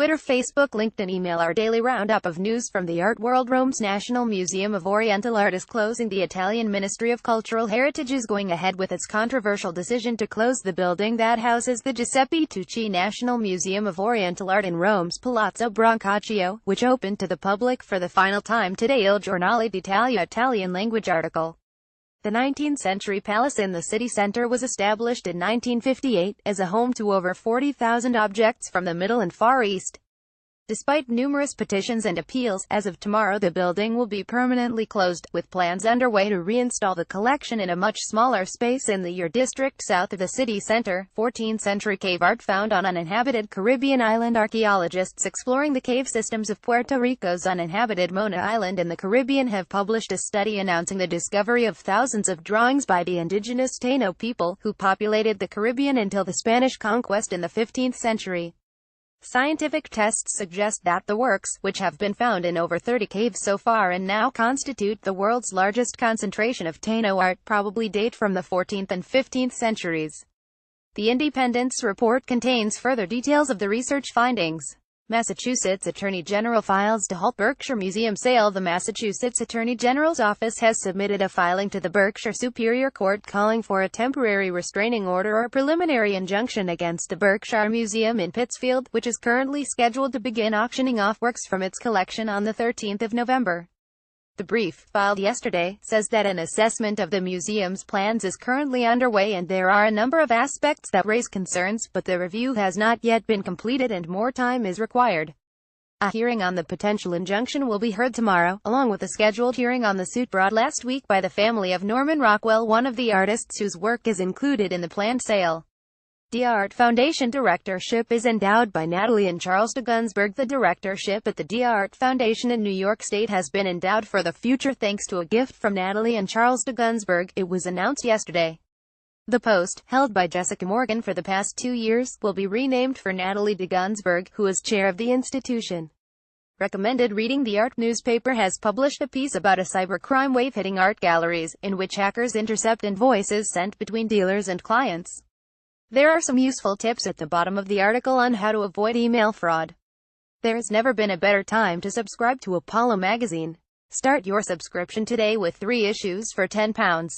Twitter, Facebook, LinkedIn, email. Our daily roundup of news from the art world. Rome's National Museum of Oriental Art is closing. The Italian Ministry of Cultural Heritage is going ahead with its controversial decision to close the building that houses the Giuseppe Tucci National Museum of Oriental Art in Rome's Palazzo Brancaccio, which opened to the public for the final time today. Il Giornale d'Italia Italian language article. The 19th-century palace in the city center was established in 1958 as a home to over 40,000 objects from the Middle and Far East. Despite numerous petitions and appeals, as of tomorrow the building will be permanently closed, with plans underway to reinstall the collection in a much smaller space in the Ur district south of the city center. 14th-century cave art found on uninhabited Caribbean island. Archaeologists exploring the cave systems of Puerto Rico's uninhabited Mona Island in the Caribbean have published a study announcing the discovery of thousands of drawings by the indigenous Taino people, who populated the Caribbean until the Spanish conquest in the 15th century. Scientific tests suggest that the works, which have been found in over 30 caves so far and now constitute the world's largest concentration of Taino art, probably date from the 14th and 15th centuries. The Independence report contains further details of the research findings. Massachusetts Attorney General files to halt Berkshire Museum sale. The Massachusetts Attorney General's office has submitted a filing to the Berkshire Superior Court calling for a temporary restraining order or preliminary injunction against the Berkshire Museum in Pittsfield, which is currently scheduled to begin auctioning off works from its collection on the 13th of November. The brief, filed yesterday, says that an assessment of the museum's plans is currently underway and there are a number of aspects that raise concerns, but the review has not yet been completed and more time is required. A hearing on the potential injunction will be heard tomorrow, along with a scheduled hearing on the suit brought last week by the family of Norman Rockwell, one of the artists whose work is included in the planned sale. The Art Foundation directorship is endowed by Natalie and Charles de Gunsberg. The directorship at the Dia Art Foundation in New York State has been endowed for the future thanks to a gift from Natalie and Charles de Gunsberg, it was announced yesterday. The post, held by Jessica Morgan for the past 2 years, will be renamed for Natalie de Gunsberg, who is chair of the institution. Recommended reading. The Art newspaper has published a piece about a cybercrime wave hitting art galleries, in which hackers intercept invoices sent between dealers and clients. There are some useful tips at the bottom of the article on how to avoid email fraud. There has never been a better time to subscribe to Apollo magazine. Start your subscription today with 3 issues for £10.